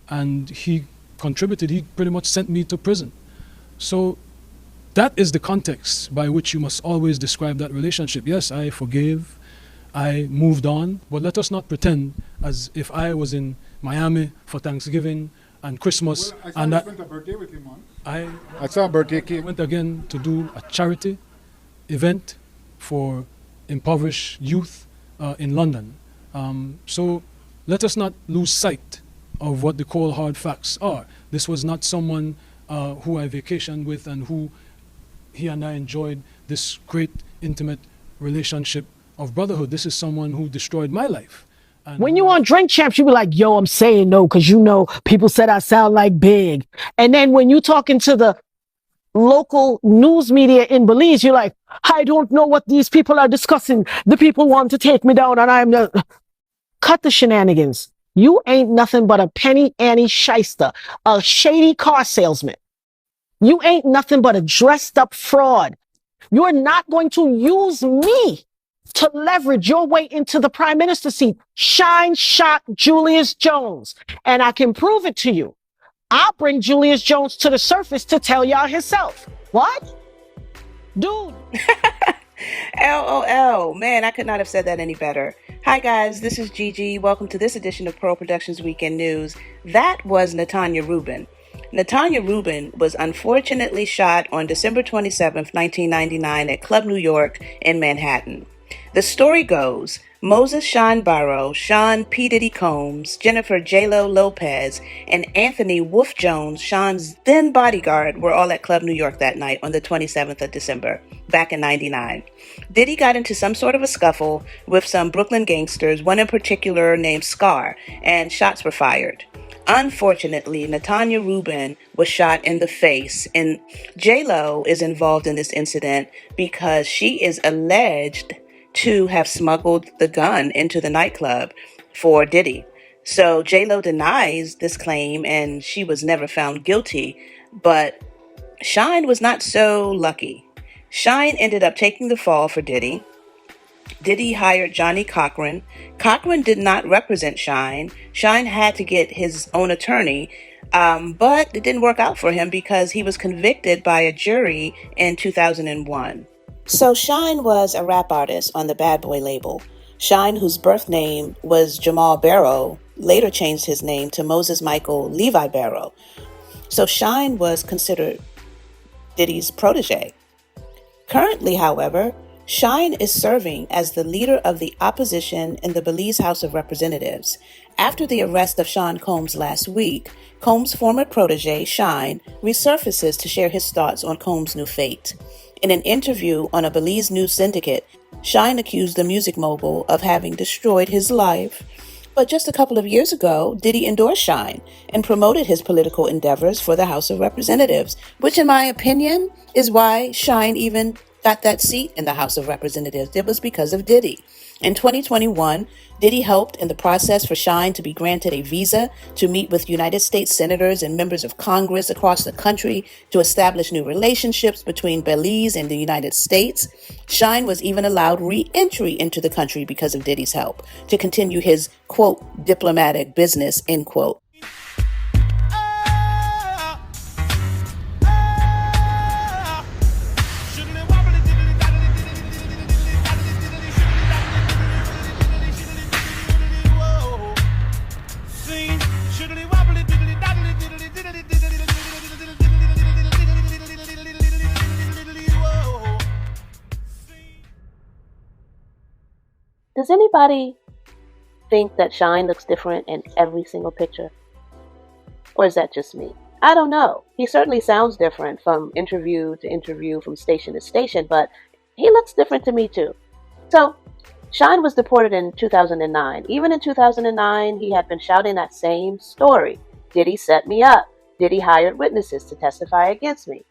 and he contributed. He pretty much sent me to prison. So that is the context by which you must always describe that relationship. Yes, I forgave, I moved on, but let us not pretend as if I was in Miami for Thanksgiving and Christmas. Well, I spent a birthday with him, man. I saw a birthday cake. I went again to do a charity event for impoverished youth in London. So let us not lose sight of what the cold hard facts are. This was not someone who I vacationed with and who he and I enjoyed this great intimate relationship of brotherhood. This is someone who destroyed my life. And when you on Drink Champs, you be like, yo, I'm saying no, because you know people said I sound like Big. And then when you talking to the local news media in Belize, you're like, I don't know what these people are discussing. The people want to take me down and I'm the... Cut the shenanigans. You ain't nothing but a penny Annie shyster, a shady car salesman. You ain't nothing but a dressed up fraud. You're not going to use me to leverage your way into the prime minister seat. Shyne shot Julius Jones, and I can prove it to you. I'll bring Julius Jones to the surface to tell y'all himself. What? Dude. LOL. Man, I could not have said that any better. Hi guys, this is Gigi. Welcome to this edition of Pearl Productions Weekend News. That was Natanya Rubin. Natanya Rubin was unfortunately shot on December 27th, 1999 at Club New York in Manhattan. The story goes, Moses Sean Barrow, Sean P. Diddy Combs, Jennifer J.Lo Lopez, and Anthony Wolf Jones, Sean's then bodyguard, were all at Club New York that night on the 27th of December, back in 99. Diddy got into some sort of a scuffle with some Brooklyn gangsters, one in particular named Scar, and shots were fired. Unfortunately, Natanya Rubin was shot in the face, and J.Lo is involved in this incident because she is alleged to have smuggled the gun into the nightclub for Diddy. So J.Lo denies this claim and she was never found guilty, but Shyne was not so lucky. Shyne ended up taking the fall for Diddy. Diddy hired Johnny Cochran. Cochran did not represent Shyne. Shyne had to get his own attorney, but it didn't work out for him because he was convicted by a jury in 2001. So Shyne was a rap artist on the Bad Boy label. Shyne, whose birth name was Jamal Barrow, later changed his name to Moses Michael Levi Barrow. So Shyne was considered Diddy's protege. Currently, however, Shyne is serving as the leader of the opposition in the Belize House of Representatives. After the arrest of Sean Combs last week, Combs' former protege, Shyne, resurfaces to share his thoughts on Combs' new fate. In an interview on a Belize news syndicate, Shyne accused the music mogul of having destroyed his life. But just a couple of years ago, Diddy endorsed Shyne and promoted his political endeavors for the House of Representatives, which in my opinion is why Shyne even got that seat in the House of Representatives. It was because of Diddy. In 2021, Diddy helped in the process for Shyne to be granted a visa to meet with United States senators and members of Congress across the country to establish new relationships between Belize and the United States. Shyne was even allowed re-entry into the country because of Diddy's help to continue his, quote, diplomatic business, end quote. Does anybody think that Shyne looks different in every single picture? Or is that just me? I don't know. He certainly sounds different from interview to interview, from station to station, but he looks different to me too. So, Shyne was deported in 2009. Even in 2009, he had been shouting that same story. Diddy set me up. Diddy hired witnesses to testify against me.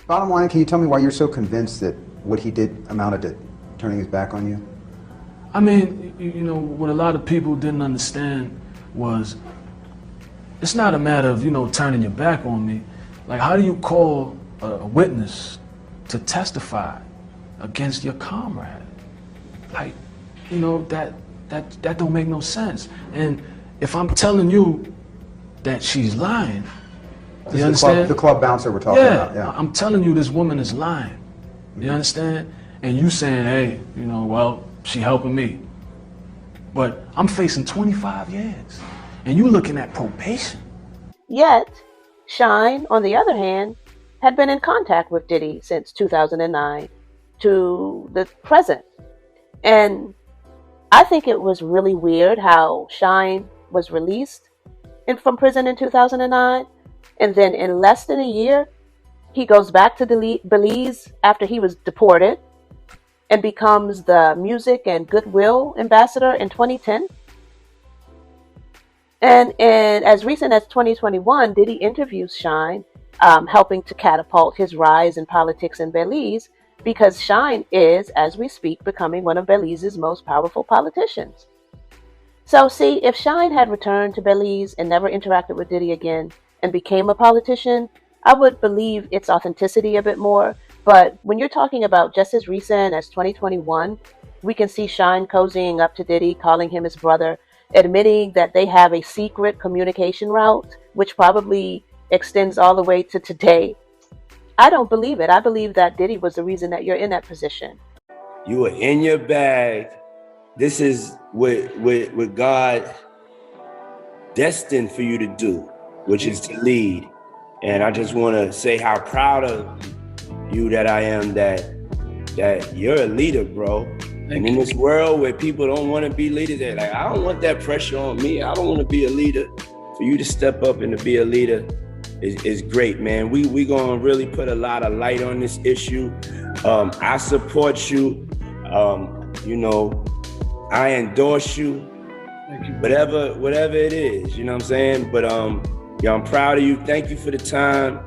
Bottom line, can you tell me why you're so convinced that what he did amounted to turning his back on you? I mean, you know, what a lot of people didn't understand was it's not a matter of, you know, turning your back on me. Like, how do you call a witness to testify against your comrade? Like, you know, that don't make no sense. And if I'm telling you that she's lying. You understand? The club bouncer we're talking about. Yeah, I'm telling you, this woman is lying. You understand? And you saying, hey, you know, well, she helping me. But I'm facing 25 years, and you looking at probation. Yet, Shyne, on the other hand, had been in contact with Diddy since 2009 to the present. And I think it was really weird how Shyne was released from prison in 2009, and then in less than a year, he goes back to Belize after he was deported and becomes the music and goodwill ambassador in 2010. And as recent as 2021, Diddy interviews Shyne, helping to catapult his rise in politics in Belize, because Shyne is, as we speak, becoming one of Belize's most powerful politicians. So see, if Shyne had returned to Belize and never interacted with Diddy again and became a politician, I would believe its authenticity a bit more. But when you're talking about just as recent as 2021, we can see Shyne cozying up to Diddy, calling him his brother, admitting that they have a secret communication route, which probably extends all the way to today. I don't believe it. I believe that Diddy was the reason that you're in that position. You were in your bag. This is what God destined for you to do, which is to lead. And I just want to say how proud of you that I am that you're a leader, bro. And in this world where people don't want to be leaders, they're like, I don't want that pressure on me. I don't want to be a leader. For you to step up and to be a leader is great, man. We gonna really put a lot of light on this issue. I support you. You know, I endorse you. Whatever it is, you know what I'm saying? But I'm proud of you. Thank you for the time.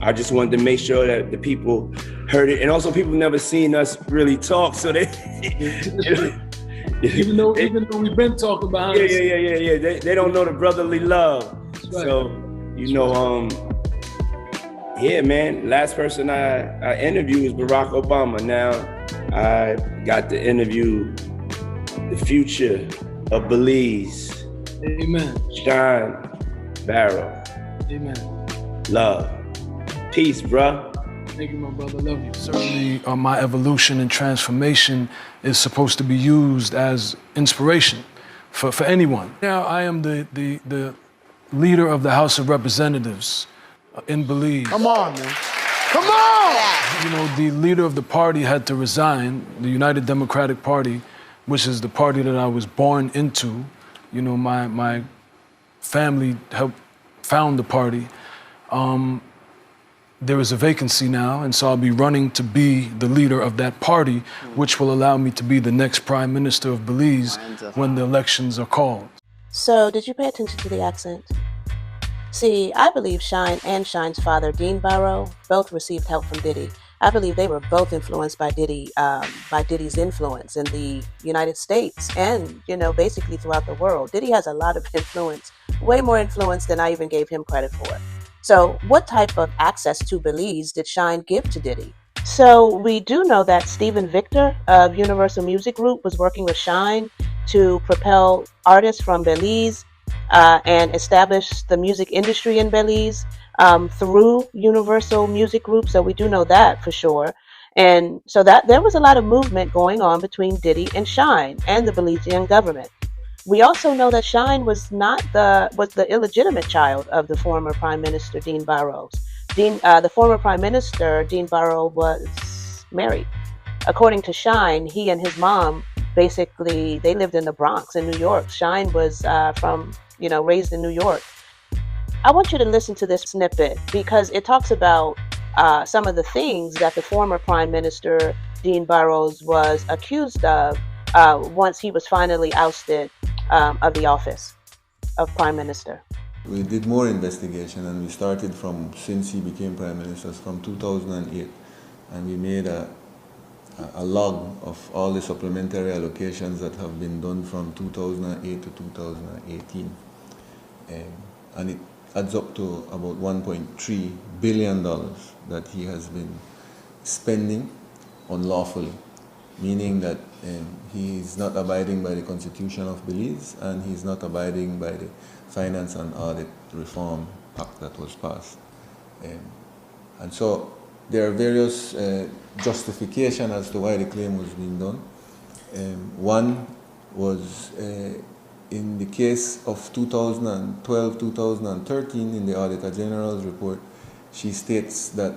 I just wanted to make sure that the people heard it, and also people never seen us really talk, so they even though we've been talking about it. They don't know the brotherly love. Right. So you know, yeah, man. Last person I interviewed was Barack Obama. Now I got to interview the future of Belize. Amen. Shyne, Barrow. Amen. Love. Peace, bruh. Thank you, my brother. Love you. Certainly, my evolution and transformation is supposed to be used as inspiration for anyone. Now, I am the leader of the House of Representatives in Belize. Come on, man. Come on! You know, the leader of the party had to resign, the United Democratic Party, which is the party that I was born into. You know, my family helped found the party. There is a vacancy now, and so I'll be running to be the leader of that party, which will allow me to be the next prime minister of Belize when the elections are called. So, did you pay attention to the accent? See, I believe Shyne and Shyne's father, Dean Barrow, both received help from Diddy. I believe they were both influenced by Diddy, by Diddy's influence in the United States and, you know, basically throughout the world. Diddy has a lot of influence, way more influence than I even gave him credit for. So what type of access to Belize did Shyne give to Diddy? So we do know that Stephen Victor of Universal Music Group was working with Shyne to propel artists from Belize and establish the music industry in Belize through Universal Music Group. So we do know that for sure. And so that there was a lot of movement going on between Diddy and Shyne and the Belizean government. We also know that Shyne was the illegitimate child of the former Prime Minister Dean Barrow. The former Prime Minister Dean Barrow was married. According to Shyne, he and his mom basically they lived in the Bronx in New York. Shyne was raised in New York. I want you to listen to this snippet because it talks about some of the things that the former Prime Minister Dean Barrow was accused of once he was finally ousted of the office of Prime Minister. We did more investigation, and we started from since he became Prime Minister from 2008, and we made a log of all the supplementary allocations that have been done from 2008 to 2018, and it adds up to about $1.3 billion that he has been spending unlawfully. meaning that he is not abiding by the Constitution of Belize and he's not abiding by the Finance and Audit Reform Act that was passed. And so there are various justifications as to why the claim was being done. One was in the case of 2012-2013 in the Auditor General's report, she states that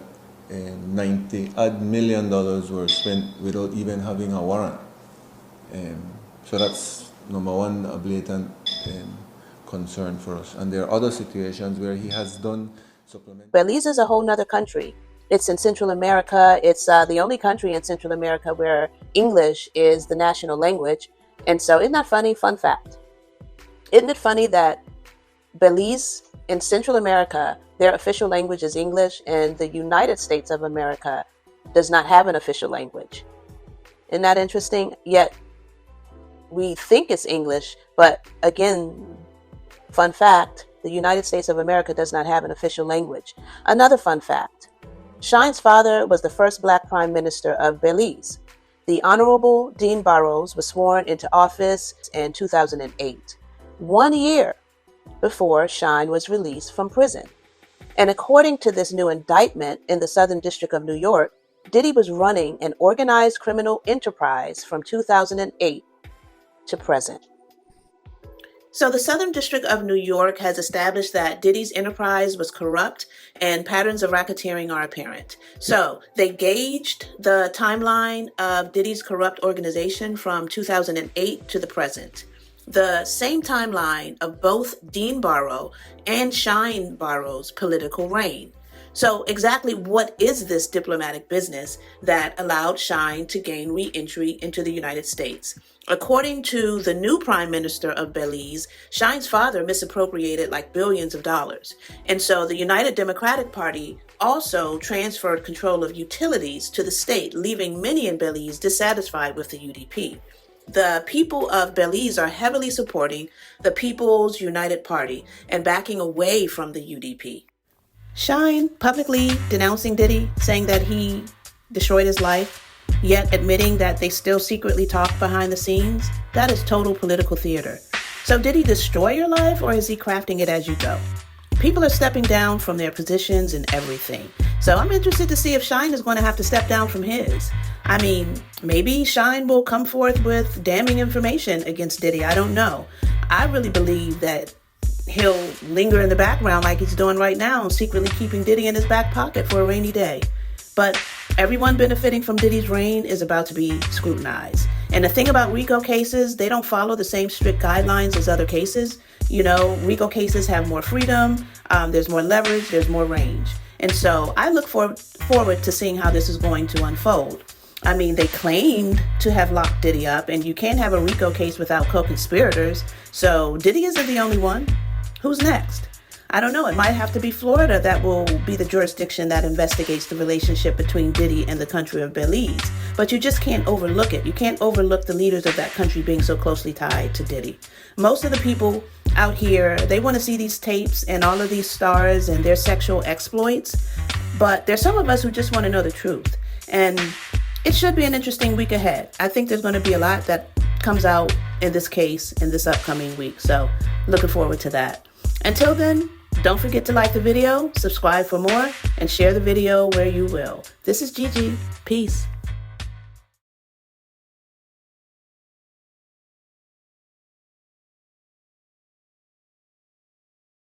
$90 million were spent without even having a warrant. So that's number one, a blatant concern for us. And there are other situations where he has done supplemental. Belize is a whole nother country. It's in Central America. It's the only country in Central America where English is the national language. And so isn't that funny? Fun fact. Isn't it funny that Belize in Central America, their official language is English, and the United States of America does not have an official language? Isn't that interesting? Yet we think it's English, but again, fun fact, the United States of America does not have an official language. Another fun fact, Shyne's father was the first Black Prime Minister of Belize. The Honorable Dean Barrow was sworn into office in 2008, 1 year before Shyne was released from prison. And according to this new indictment in the Southern District of New York, Diddy was running an organized criminal enterprise from 2008 to present. So the Southern District of New York has established that Diddy's enterprise was corrupt and patterns of racketeering are apparent. So they gauged the timeline of Diddy's corrupt organization from 2008 to the present. The same timeline of both Dean Barrow and Shyne Barrow's political reign. So exactly what is this diplomatic business that allowed Shyne to gain re-entry into the United States? According to the new Prime Minister of Belize, Shyne's father misappropriated like billions of dollars. And so the United Democratic Party also transferred control of utilities to the state, leaving many in Belize dissatisfied with the U.D.P. The people of Belize are heavily supporting the People's United Party and backing away from the U.D.P. Shyne publicly denouncing Diddy, saying that he destroyed his life, yet admitting that they still secretly talk behind the scenes. That is total political theater. So did he destroy your life, or is he crafting it as you go? People are stepping down from their positions and everything. So I'm interested to see if Shyne is going to have to step down from his. I mean, maybe Shyne will come forth with damning information against Diddy. I don't know. I really believe that he'll linger in the background like he's doing right now, secretly keeping Diddy in his back pocket for a rainy day. But everyone benefiting from Diddy's reign is about to be scrutinized. And the thing about RICO cases, they don't follow the same strict guidelines as other cases. You know, RICO cases have more freedom, there's more leverage, there's more range. And so I look forward to seeing how this is going to unfold. I mean, they claimed to have locked Diddy up, and you can't have a RICO case without co-conspirators. So Diddy isn't the only one. Who's next? I don't know. It might have to be Florida that will be the jurisdiction that investigates the relationship between Diddy and the country of Belize. But you just can't overlook it. You can't overlook the leaders of that country being so closely tied to Diddy. Most of the people out here, they want to see these tapes and all of these stars and their sexual exploits. But there's some of us who just want to know the truth. And it should be an interesting week ahead. I think there's going to be a lot that comes out in this case in this upcoming week. So looking forward to that. Until then, don't forget to like the video, subscribe for more, and share the video where you will. This is Gigi. Peace.